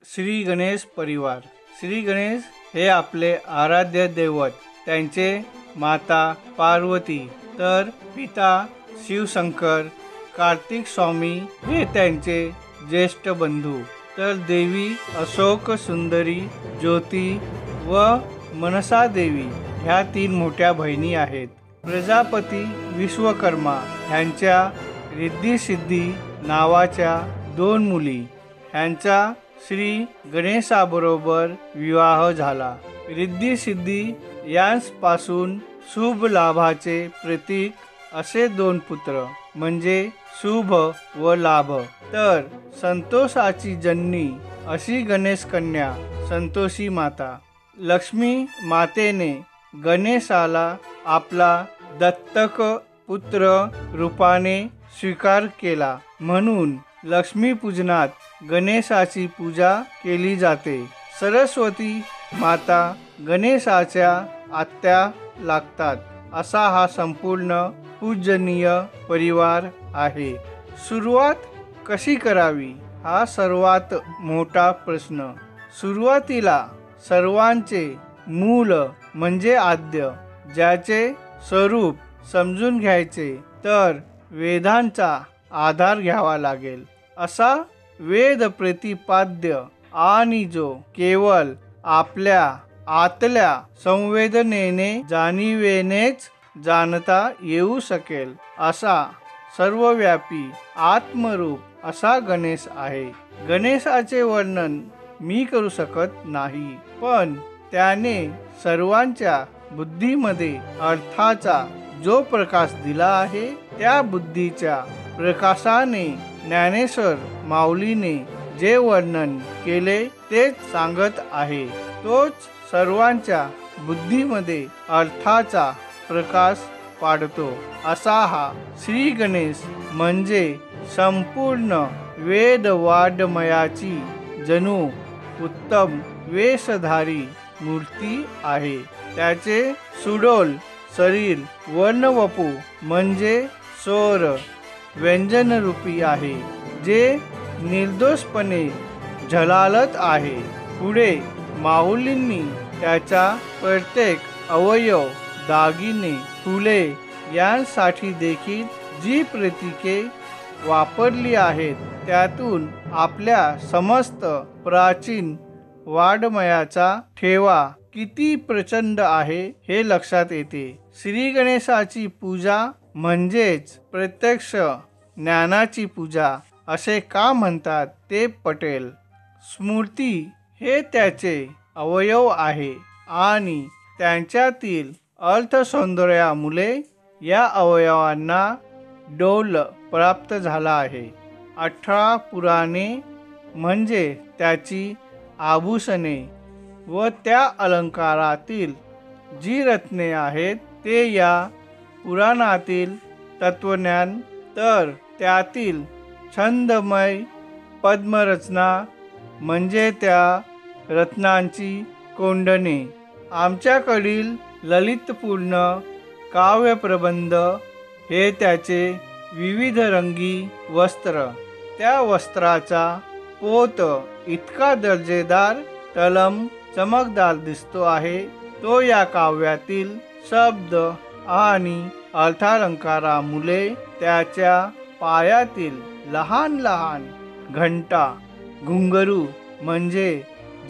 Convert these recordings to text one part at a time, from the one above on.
श्री गणेश परिवार. श्री गणेश हे आपले आराध्य दैवत. त्यांचे माता पार्वती तर पिता शिवशंकर, कार्तिक स्वामी हे त्यांचे ज्येष्ठ बंधू, तर देवी अशोक सुंदरी, ज्योती व मनसा देवी ह्या 3 मोठ्या बहिणी आहेत. प्रजापती विश्वकर्मा ह्यांच्या रिद्धी सिद्धी नावाच्या 2 मुली ह्यांचा श्री गणेशाबरोबर विवाह झाला. रिद्धी सिद्धी यांपासून शुभ लाभाचे प्रतीक असे 2 पुत्र म्हणजे शुभ व लाभ, तर संतोषाची जननी अशी गणेश कन्या संतोषी माता. लक्ष्मी मातेने गणेशाला आपला दत्तक पुत्र रूपाने स्वीकार केला, म्हणून लक्ष्मीपूजनात गणेशाची पूजा केली जाते. सरस्वती माता गणेशाच्या आत्या लागतात असा हा संपूर्ण पूजनीय परिवार आहे. सुरुवात कशी करावी हा सर्वात मोठा प्रश्न. सुरुवातीला सर्वांचे मूल म्हणजे आद्य, ज्याचे स्वरूप समजून घ्यायचे तर वेदांचा आधार घ्यावा लागेल. असा वेद प्रतिपाद्य आणि जो केवळ आपल्या आतल्या संवेदनेने जाणीवेनेच जाणता येऊ शकेल असा सर्वव्यापी आत्मरूप असा गणेश आहे. गणेशाचे वर्णन मी करू शकत नाही, पण त्याने सर्वांच्या बुद्धीमध्ये अर्थाचा जो प्रकाश दिला आहे, त्या बुद्धीच्या प्रकाशाने ज्ञानेश्वर माऊलीने जे वर्णन केले तेच सांगत आहे. तोच सर्वांच्या बुद्धीमध्ये अर्थाचा प्रकाश पाडतो. असा हा श्री गणेश म्हणजे संपूर्ण वेदवाङ्मयाची जणू उत्तम वेशधारी मूर्ती आहे. त्याचे सुडोल शरीर वर्णवपू म्हणजे स्वर व्यंजनरूपी आहे, जे निर्दोषपणे झळाळत आहे. पुढे माऊलींनी त्याचा प्रत्येक अवयव, दागिने, फुले यांसाठी देखील जी प्रतीके वापरली आहेत, त्यातून आपल्या समस्त प्राचीन वाङ्मयाचा ठेवा किती प्रचंड आहे हे लक्षात येते. श्री गणेशाची पूजा म्हणजेच प्रत्यक्ष ज्ञानाची पूजा असे का म्हणतात ते पटेल. स्मृती हे त्याचे अवयव आहे आणि त्यांच्यातील अर्थसौंदर्यामुळे या अवयवांना डौल प्राप्त झाला आहे. 18 पुराणे म्हणजे त्याची आभूषणे व त्या अलंकारातील जी रत्ने आहेत ते या पुराणातील तत्वज्ञान, तर त्यातील छंदमय पद्मरचना म्हणजे त्या रत्नांची कोंडणे. आमच्याकडील ललितपूर्ण काव्यप्रबंध हे त्याचे विविध रंगी वस्त्र. त्या वस्त्राचा पोत इतका दर्जेदार, तलम, चमकदार दिसतो आहे. तो या काव्यातील शब्द आणि अर्थालंकारामुळे त्याच्या पायातील लहान लहान घंटा, घुंगरू म्हणजे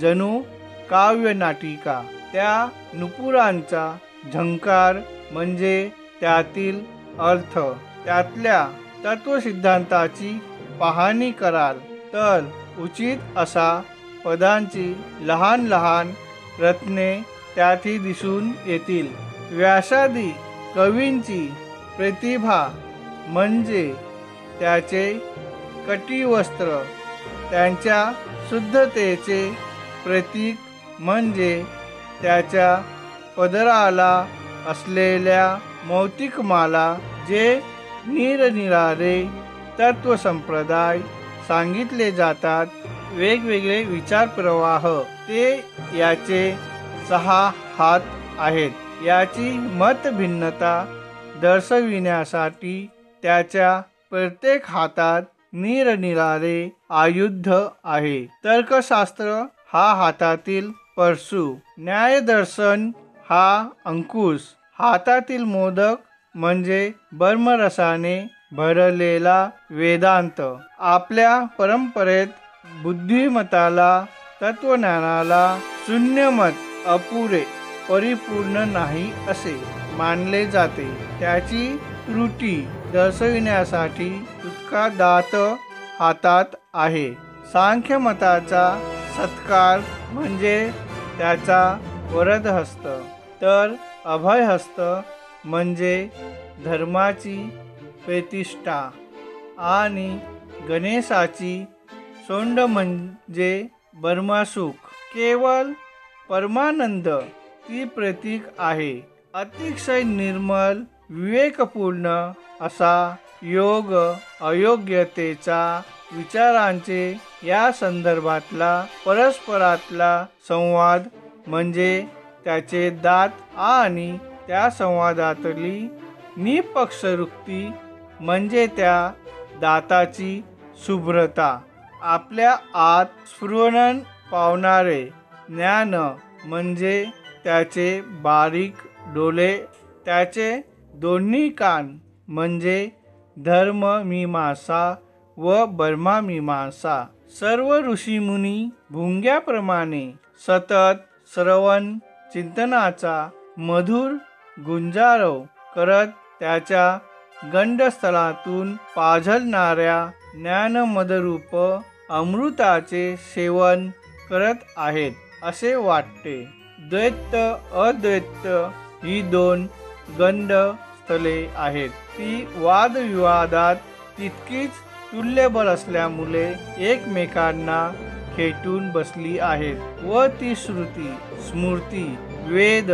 जणू काव्यनाटिका, त्या नुपुरांचा झंकार म्हणजे त्यातील अर्थ. त्यातल्या तत्वसिद्धांताची पाहणी कराल तर उचित असा पदांची लहान लहान रत्ने त्यातही दिसून येतील. व्यासादी कवींची प्रतिभा म्हणजे त्याचे कटिवस्त्र, त्यांच्या शुद्धतेचे प्रतीक म्हणजे त्याच्या पदराला असलेल्या मौक्तिकमाला, जे निरनिराळे तत्वसंप्रदाय सांगितले जातात. वेगवेगळे विचारप्रवाह ते याचे 6 हात आहेत. याची मतभिन्नता दर्शविण्यासाठी त्याच्या प्रत्येक हातात निरनिराळे आयुध आहे. तर्कशास्त्र हा हातातील परशु, न्यायदर्शन हा अंकुश, हातातील मोदक म्हणजे ब्रह्मरसाने भरलेला वेदांत. आपल्या परंपरेत बुद्धिमताला, तत्वज्ञानाला शून्यमत, अपुरे, परिपूर्ण नाही असे मानले जाते. त्याची त्रुटी दर्शविण्यासाठी तुटका दात हातात आहे. सांख्यमताचा सत्कार म्हणजे त्याचा वरदहस्त, तर अभयहस्त म्हणजे धर्माची प्रतिष्ठा, आणि गणेशाची सोंड म्हणजे ब्रह्मसुख, केवळ परमानंद ती प्रतीक आहे. अतिशय निर्मल, विवेकपूर्ण असा योग अयोग्यतेचा विचारांचे या संदर्भातला परस्परातला संवाद म्हणजे त्याचे दात, आणि त्या संवादातली निपक्षरुक्ती म्हणजे त्या दाताची शुभ्रता. आपल्या आत स्फुरण पावणारे ज्ञान म्हणजे त्याचे बारीक डोळे, त्याचे दोन्ही कान म्हणजे धर्ममीमांसा व ब्रह्ममीमांसा. सर्व ऋषीमुनी भुंग्याप्रमाणे सतत श्रवण चिंतनाचा मधुर गुंजारव करत त्याच्या गंडस्थलातून पाझरणाऱ्या ज्ञानमदरूप अमृताचे सेवन करत आहेत असे वाटते. द्वैत अद्वैत ही दोन गंडस्थले आहेत. ती वादविवादात तितकीच तुल्यबळ असल्यामुळे एकमेकांना खेटून बसली आहेत, व ती श्रुती, स्मृती, वेद,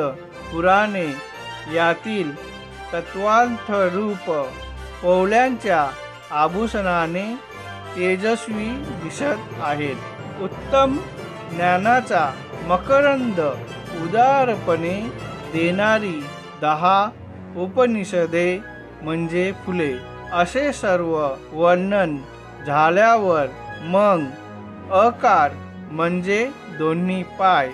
पुराणे यातील तत्वार्थरूप पौल्यांच्या आभूषणाने तेजस्वी दिसत आहेत. उत्तम ज्ञानाचा मकरंद उदारपणे देणारी 10 उपनिषदे म्हणजे फुले. असे सर्व वर्णन झाल्यावर मग अकार म्हणजे दोन्ही पाय,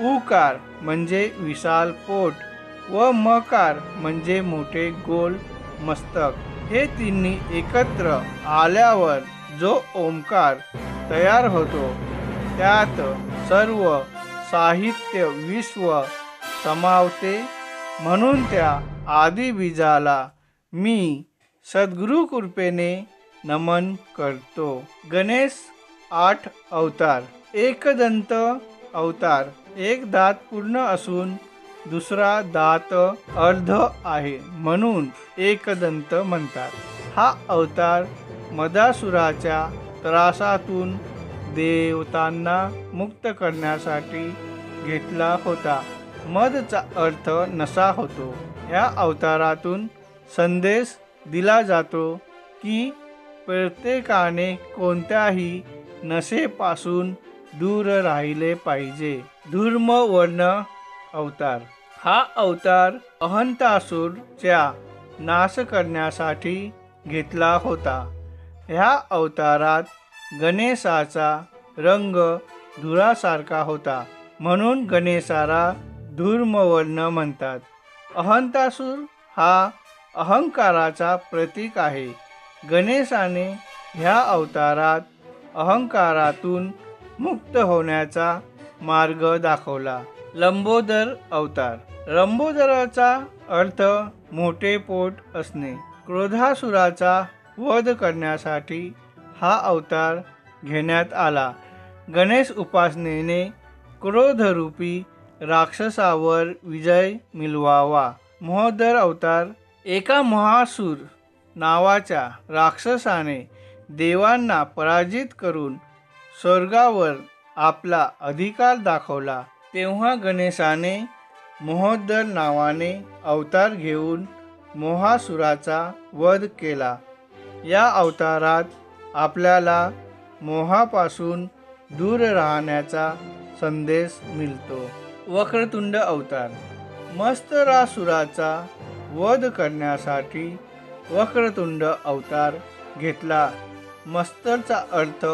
उकार म्हणजे विशाल पोट व मकार म्हणजे मोठे गोल मस्तक, हे तिन्ही एकत्र आल्यावर जो ओंकार तयार होतो त्यात सर्व साहित्य विश्व समावते. म्हणून त्या आदिबीजाला मी सद्गुरुकृपेने नमन करतो. गणेश 8 अवतार. एकदंत अवतार. एक दात पूर्ण असून दुसरा दात अर्ध आहे म्हणून एकदंत म्हणतात. हा अवतार मदासुराच्या त्रासातून देवतांना मुक्त करण्यासाठी घेतला होता. मदचा अर्थ नशा होतो. या अवतारातून संदेश दिला जातो की प्रत्येकाने कोणत्याही नशेपासून दूर राहिले पाहिजे. धूम्रवर्ण अवतार. हा अवतार अहंतासुरच्या नाश करण्यासाठी घेतला होता. ह्या अवतारात गणेशाचा रंग धुरासारखा होता म्हणून गणेशाला धूम्रवर्ण म्हणतात. अहंतासुर हा अहंकाराचा प्रतीक आहे. गणेशाने ह्या अवतारात अहंकारातून मुक्त होण्याचा मार्ग दाखवला. लंबोदर अवतार. लंबोदराचा अर्थ मोठे पोट असणे. क्रोधासुराचा वध करण्यासाठी हा अवतार घेण्यात आला. गणेश उपासनेने क्रोधरूपी राक्षसावर विजय मिळवावा. महोदर अवतार. एका महासूर नावाच्या राक्षसाने देवांना पराजित करून स्वर्गावर आपला अधिकार दाखवला. तेव्हा गणेशाने महोदर नावाने अवतार घेऊन मोहासुराचा वध केला. या अवतारात आपल्याला मोहापासून दूर राहण्याचा संदेश मिळतो. वक्रतुंड अवतार. मत्सरासुराचा वध करण्यासाठी वक्रतुंड अवतार घेतला. मस्तरचा अर्थ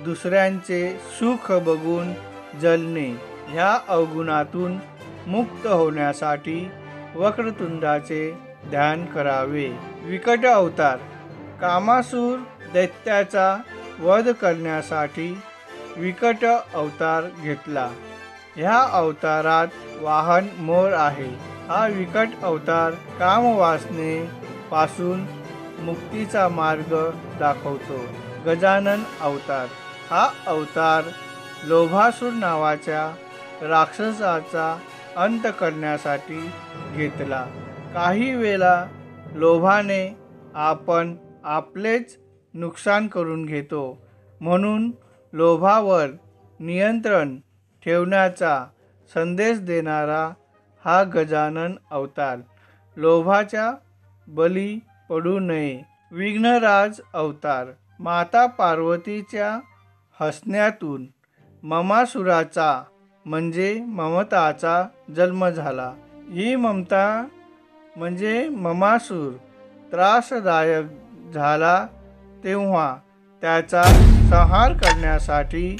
दुसऱ्यांचे सुख बघून जळणे. ह्या अवगुणातून मुक्त होण्यासाठी वक्रतुंडाचे ध्यान करावे. विकट अवतार. कामासूर दैत्याचा वध करण्यासाठी विकट अवतार घेतला. ह्या अवतारात वाहन मोर आहे. हा विकट अवतार कामवासने पासून मुक्तीचा मार्ग दाखवतो. गजानन अवतार. हा अवतार लोभासूर नावाच्या राक्षसाचा अंत करण्यासाठी घेतला. काही वेळा लोभाने आपण आपलेच नुकसान करून घेतो, म्हणून लोभावर नियंत्रण ठेवण्याचा संदेश देणारा हा गजानन अवतार. लोभाच्या बळी पडू नये. विघ्नराज अवतार. माता पार्वतीच्या हसण्यातून ममासुराचा म्हणजे ममताचा जन्म झाला. ही ममता म्हणजे ममासूर त्रासदायक झाला तेव्हा त्याचा संहार करण्यासाठी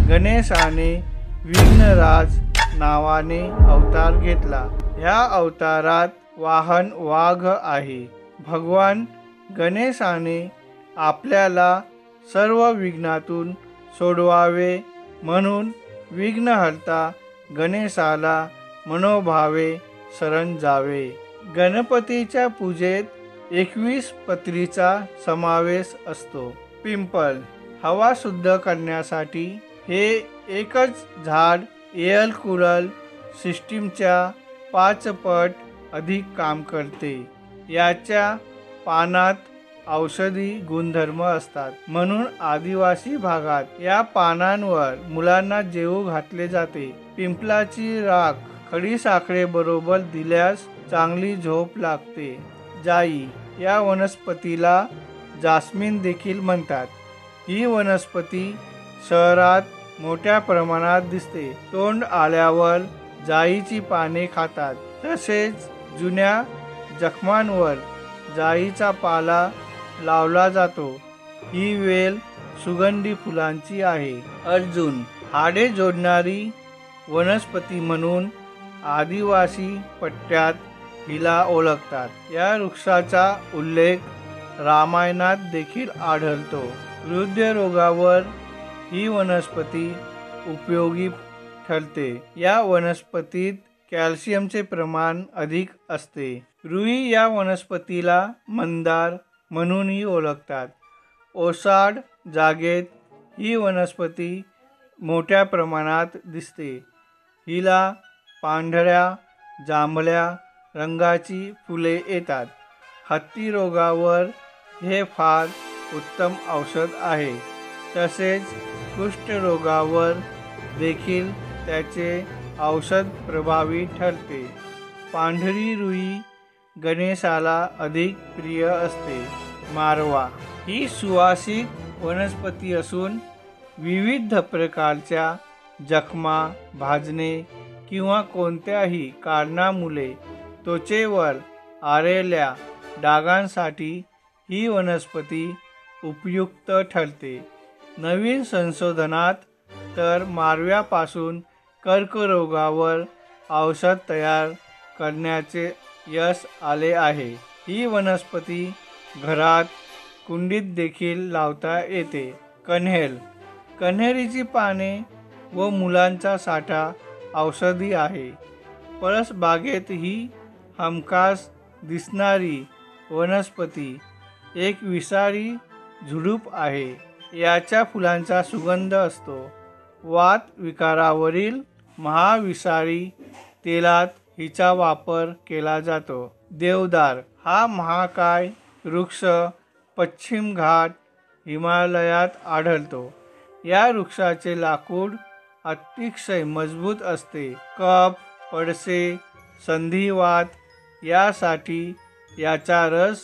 गणेशाने विघ्नराज नावाने अवतार घेतला. ह्या अवतारात वाहन वाघ आहे. भगवान गणेशाने आपल्याला सर्व विघ्नातून सोडवावे म्हणून विघ्नहर्ता गणेशाला मनोभावे शरण जावे. गणपतीच्या पूजेत 21 पत्रीचा समावेश असतो. पिंपळ. हवा शुद्ध करण्यासाठी हे एकच झाड एअर कूलर सिस्टीमच्या 5 पट अधिक काम करते. याच्या पानात औषधी गुणधर्म असतात, म्हणून आदिवासी भागात या पानांवर मुलांना जेवू घातले जाते. पिंपळाची राख खडीसाखरेबरोबर दिल्यास चांगली झोप लागते. जाई. या वनस्पतीला जास्मिन देखील म्हणतात. ही वनस्पती शहरात मोठ्या प्रमाणात दिसते. तोंड आल्यावर जाईची पाने खातात. तसेच जुन्या जखमांवर जाईचा पाला लावला जातो. ही वेल सुगंधी फुलांची आहे. अर्जुन. हाडे जोडणारी वनस्पती म्हणून आदिवासी पट्ट्यात हिला ओळखतात. या वृक्षाचा उल्लेख रामायणात देखील आढळतो. हृदयरोगावर ही वनस्पती उपयोगी ठरते. या वनस्पतीत कॅल्शियमचे प्रमाण अधिक असते. रुई या वनस्पतीला मंदार म्हणूनही ओळखतात. ओसाड जागेत ही वनस्पती मोठ्या प्रमाणात दिसते. हिला पांढऱ्या जांभळ्या रंगाची फुले येतात. हत्ती रोगावर हे फार उत्तम औषध आहे. तसेच कुष्ठरोगावर देखील त्याचे औषध प्रभावी ठरते. पांढरी रुई गणेशाला अधिक प्रिय असते. मारवा. ही सुवासिक वनस्पती असून विविध प्रकारच्या जखमा, भाजणे किंवा कोणत्याही कारणामुळे त्वचेवर आलेल्या डागांसाठी ही वनस्पती उपयुक्त ठरते. नवीन संशोधनात तर मारव्यापासून कर्करोगावर औषध तयार करण्याचे यश आले आहे. ही वनस्पती घरात कुंडीत देखील लावता येते. कण्हेर. कण्हेरीची पाने व मुलांचा साठा औषधी आहे. परसबागेत ही हमखास दिसणारी वनस्पती एक विषारी झुडूप आहे. याच्या फुलांचा सुगंध असतो. वात विकारावरील महाविषारी तेलात हिचा वापर केला जातो. देवदार. हा महाकाय वृक्ष पश्चिम घाट हिमालयात आढळतो. या वृक्षाचे लाकूड अतिशय मजबूत असते. कफ, पडसे, संधिवात यासाठी याचा रस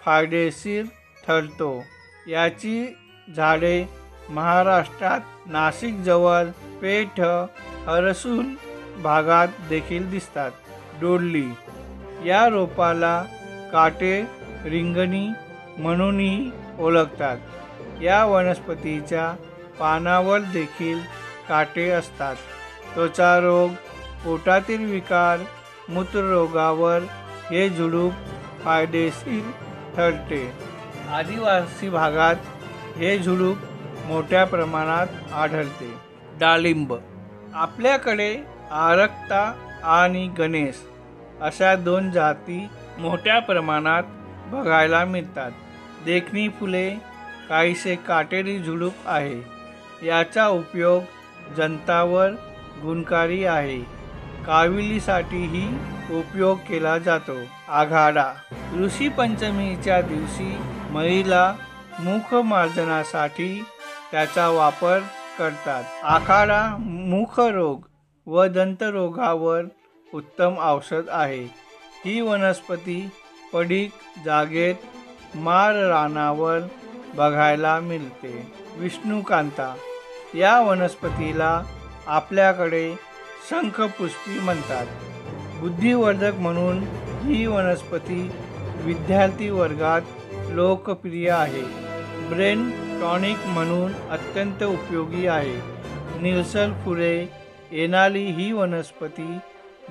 फायदेशीर ठरतो. याची झाडे महाराष्ट्रात नाशिकजवळ पेठ, हरसूल भागात देखील दिसतात. डोडली. या रोपाला काटे रिंगणी म्हणूनही ओळखतात. या वनस्पतीच्या पानावर देखील काटे असतात. त्वचा रोग, पोटातील विकार, मूत्ररोगावर हे झुडूप फायदेशीर ठरते. आदिवासी भागात हे झुडूप मोठ्या प्रमाणात आढळते. डाळिंब. आपल्याकडे आरक्ता आणि गणेश अशा 2 जाती मोठ्या प्रमाणात बघायला मिळतात. देखणी फुले, काहीसे काटेरी झुडूप आहे. याचा उपयोग जंतावर गुणकारी आहे. काविलीसाठीही उपयोग केला जातो. आघाडा. ऋषी पंचमीच्या दिवशी महिला मुखमार्जनासाठी त्याचा वापर करतात. आखाडा मुखरोग व दंतरोगावर उत्तम औषध आहे. ही वनस्पती पडीक जागेत माळरानावर बघायला मिळते. विष्णुकांता. या वनस्पतीला आपल्याकडे शंखपुष्पी म्हणतात. बुद्धिवर्धक म्हणून ही वनस्पती विद्यार्थी वर्गात लोकप्रिय आहे. ब्रेन टॉनिक म्हणून अत्यंत उपयोगी आहे. निळसर फुले येणारी ही वनस्पती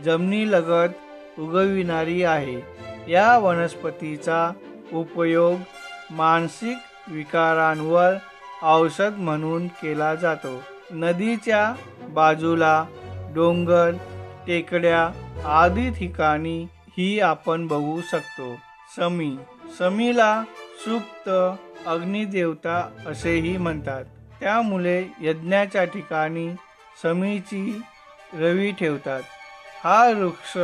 जमिनीलगत उगविणारी आहे. या वनस्पतीचा उपयोग मानसिक विकारांवर औषध म्हणून केला जातो. नदीच्या बाजूला डोंगर, टेकड्या आदी ठिकाणी ही आपण बघू शकतो. समी. समीला सुप्त अग्निदेवता असेही म्हणतात. त्यामुळे यज्ञाच्या ठिकाणी समीची रवी ठेवतात. हा वृक्ष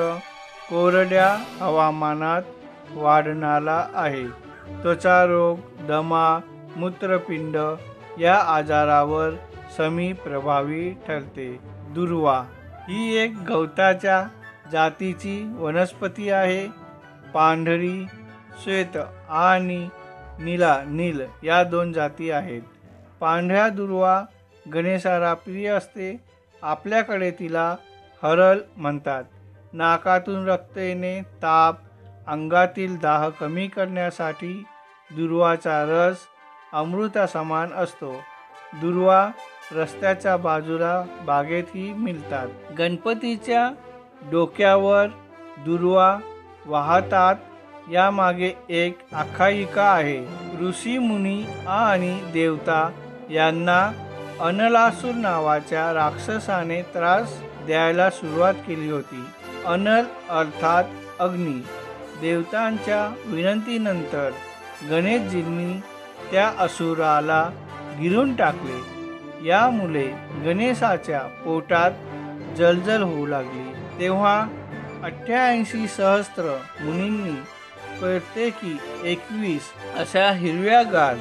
कोरड्या हवामानात वाढणारा आहे. त्वचा रोग, दमा, मूत्रपिंड या आजारावर समी प्रभावी ठरते. दुर्वा. ही एक गवताच्या जातीची वनस्पती आहे. पांढरी, श्वेत आणि नील या 2 जाती आहेत. पांढऱ्या दुर्वा गणेशाला प्रिय असते. आपल्याकडे तिला हरळ म्हणतात. नाकातून रक्त येणे, ताप, अंगातील दाह कमी करण्यासाठी दुर्वाचा रस अमृतासमान असतो. दुर्वा रस्त्याच्या बाजूला बागेतही मिळतात. गणपतीच्या डोक्यावर दुर्वा वाहतात. यामागे एक आख्यायिका आहे. ऋषी मुनी आणि देवता यांना अनलासूर नावाच्या राक्षसाने त्रास द्यायला सुरुवात केली होती. अनल अर्थात अग्नी. देवतांच्या विनंतीनंतर गणेशजींनी त्या असुराला गिळून टाकले. यामुळे गणेशाच्या पोटात जळजळ होऊ लागली. तेव्हा 88 सहस्त्र मुनींनी प्रत्येकी 21 अशा हिरव्यागार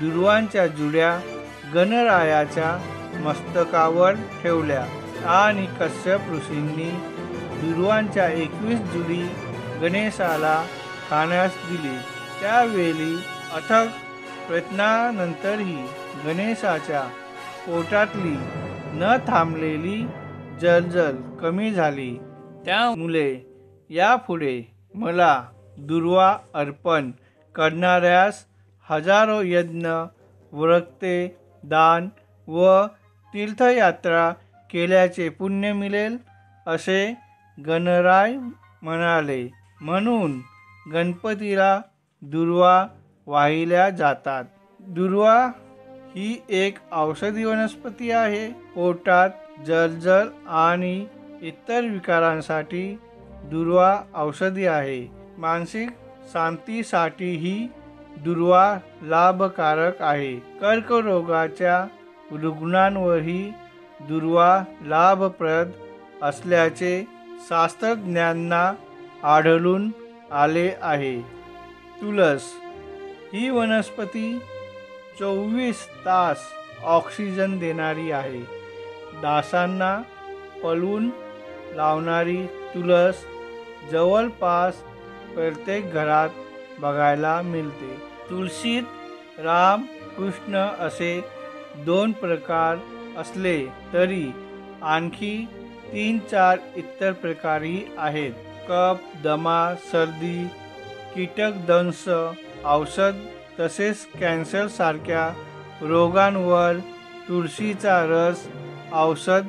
दुर्वांच्या जुड्या गणरायाच्या मस्तकावर ठेवल्या आणि कश्यप ऋषींनी दुर्वांच्या 21 जुडी गणेशाला खाण्यास दिली. त्यावेळी अथक प्रयत्नानंतरही गणेशाच्या पोटातली न थांबलेली जळजळ कमी झाली. त्यामुळे यापुढे मला दुर्वा अर्पण करणाऱ्यास हजारो यज्ञ, व्रते, दान व तीर्थयात्रा केल्याचे पुण्य मिळेल असे गणराय म्हणाले. म्हणून गणपतीला दुर्वा वाहिल्या जातात. दुर्वा ही एक औषधी वनस्पती आहे. पोटात जळजळ आणि इतर विकारांसाठी दुर्वा औषधी आहे. मानसिक शांतीसाठीही दुर्वा लाभकारक आहे. कर्करोगाच्या रुग्णांवरही दुर्वा लाभप्रद असल्याचे शास्त्रज्ञांना आढळून आले आहे. तुळस. ही वनस्पती 24 तास ऑक्सिजन देणारी आहे. डासांना पळवून लावणारी तुळस जवळपास प्रत्येक घरात बघायला मिळते. तुळशीत राम, कृष्ण असे 2 प्रकार असले तरी आणखी 3-4 इतर प्रकारही आहेत. कफ, दमा, सर्दी, कीटकदंश औषध तसेच कॅन्सर सारख्या रोगांवर तुळशीचा रस औषध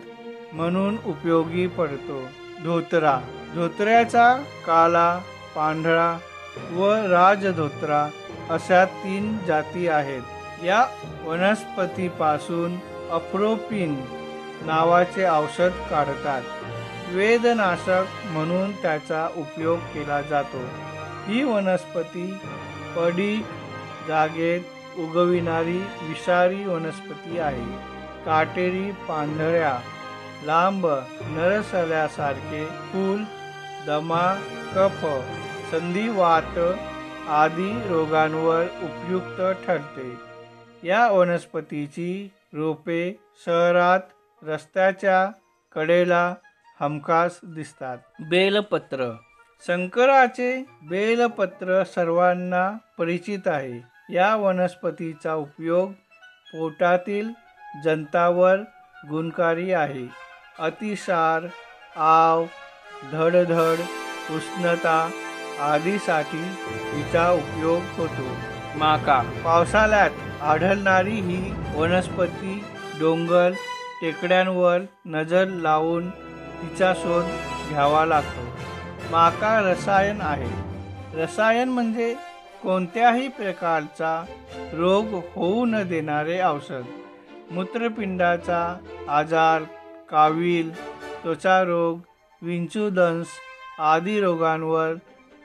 म्हणून उपयोगी पडतो. धोत्रा. धोत्र्याचा काला, पांढरा व राजधोत्रा अशा 3 जाती आहेत. या वनस्पतीपासून अफ्रोपिन नावाचे औषध काढतात. वेदनाशक म्हणून त्याचा उपयोग केला जातो. ही वनस्पती पडीक जागेत उगविणारी विषारी वनस्पती आहे. काटेरी, पांढऱ्या लांब नरसल्यासारखे फूल दमा, कफ, संधिवात आदी रोगांवर उपयुक्त ठरते. या वनस्पतीची रोपे शहरात रस्त्याच्या कडेला हमखास दिसतात. बेलपत्र. शंकराचे बेलपत्र सर्वांना परिचित आहे. या वनस्पतीचा उपयोग पोटातील जंतावर गुणकारी आहे. अतिसार, आव, धडधड, उष्णता आदीसाठी हिचा उपयोग होतो. माका. पावसाळ्यात आढळणारी ही वनस्पती डोंगर टेकड्यांवर नजर लावून तिचा शोध घ्यावा लागतो. माका रसायन आहे. रसायन म्हणजे कोणत्याही प्रकारचा रोग होऊ न देणारे औषध. मूत्रपिंडाचा आजार, कावीळ, त्वचारोग, विंचूदंश आदी रोगांवर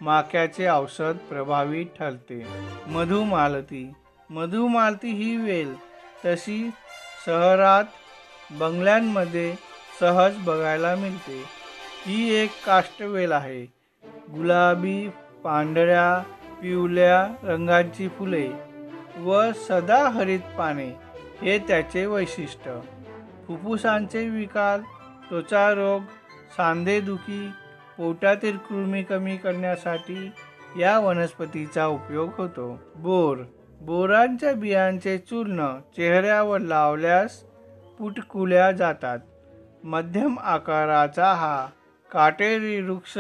माक्याचे औषध प्रभावी ठरते. मधुमालती. मधुमालती ही वेल तशी शहरात बंगल्यांमध्ये सहज बघायला मिळते. ही एक काष्ठवेल आहे. गुलाबी, पांढऱ्या, पिवळ्या रंगाची फुले व सदाहरित पाने हे त्याचे वैशिष्ट्य. फुफ्फुसांचे विकार, त्वचारोग, सांधेदुखी, पोटातील कृमी कमी करण्यासाठी या वनस्पतीचा उपयोग होतो. बोर. बोरांच्या बियांचे चूर्ण चेहऱ्यावर लावल्यास पुटकुल्या जातात. मध्यम आकाराचा हा काटेरी वृक्ष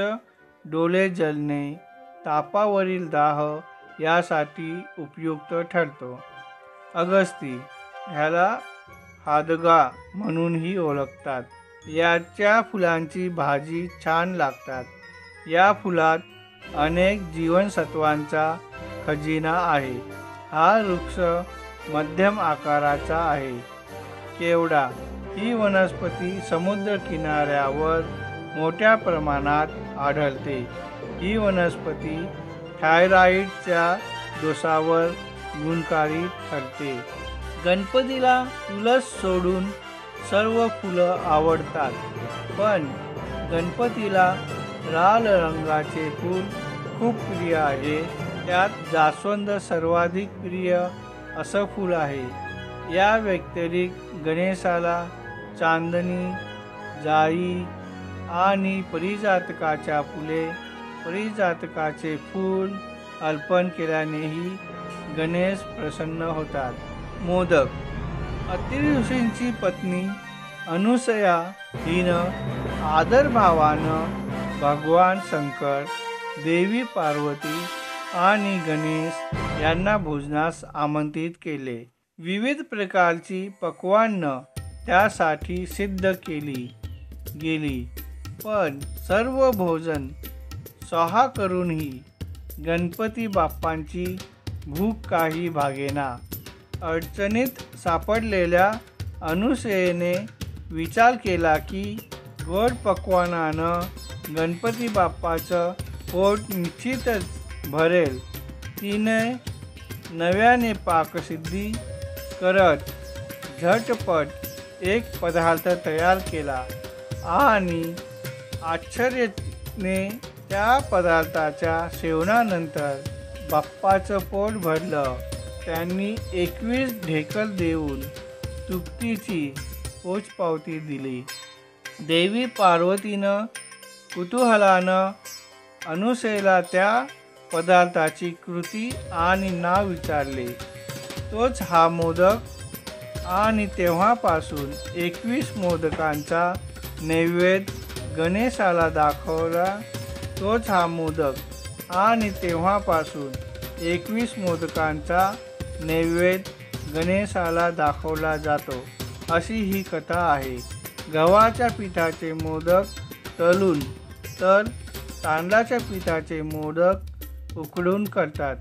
डोळे जळणे, तापावरील दाह यासाठी उपयुक्त ठरतो. अगस्ती. ह्याला हादगा म्हणूनही ओळखतात. याच्या फुलांची भाजी छान लागतात. या फुलात अनेक जीवनसत्वांचा खजिना आहे. हा वृक्ष मध्यम आकाराचा आहे. केवडा. ही वनस्पती समुद्र किनाऱ्यावर मोठ्या प्रमाणात आढळते. ही वनस्पती थायरॉईडच्या दोषावर गुणकारी ठरते. गणपतीला तुळस सोडून सर्व फुलं आवडतात, पण गणपतीला लाल रंगाचे फूल खूप प्रिय आहे. त्यात जास्वंद सर्वाधिक प्रिय असं फूल आहे. या व्यतिरिक्त गणेशाला चांदणी, जाई आणि परिजातकाच्या फुले, परिजातकाचे फूल अर्पण केल्यानेही गणेश प्रसन्न होतात. मोदक. अत्रि ऋषींची पत्नी अनुसया हिनं आदरभावानं भगवान शंकर, देवी पार्वती आणि गणेश यांना भोजनास आमंत्रित केले. विविध प्रकारची पक्वान्न त्यासाठी सिद्ध केली गेली, पण सर्व भोजन स्वाहा करूनही गणपती बाप्पांची भूक काही भागेना. अडचणीत सापडलेल्या अनुसयेने विचार केला की गोड पक्वानानं गणपती बाप्पाचं पोट निश्चितच भरेल. तिने नव्याने पाकसिद्धी करत झटपट एक पदार्थ तयार केला आणि आश्चर्याने त्या पदार्थाच्या सेवनानंतर बाप्पाचं पोट भरलं. त्यांनी 21 ढेकल देऊन तृप्तीची पोचपावती दिली. देवी पार्वतीनं कुतूहलानं अनुसयेला त्या पदार्थाची कृती आणि नाव विचारले. तोच हा मोदक आणि तेव्हापासून 21 मोदकांचा नैवेद्य गणेशाला दाखवला. तोच हा मोदक आणि तेव्हापासून 21 मोदकांचा नैवेद्य गणेशाला दाखवला जातो अशी ही कथा आहे. गव्हाच्या पिठाचे मोदक तळून तर तांदळाच्या पिठाचे मोदक उकडून करतात.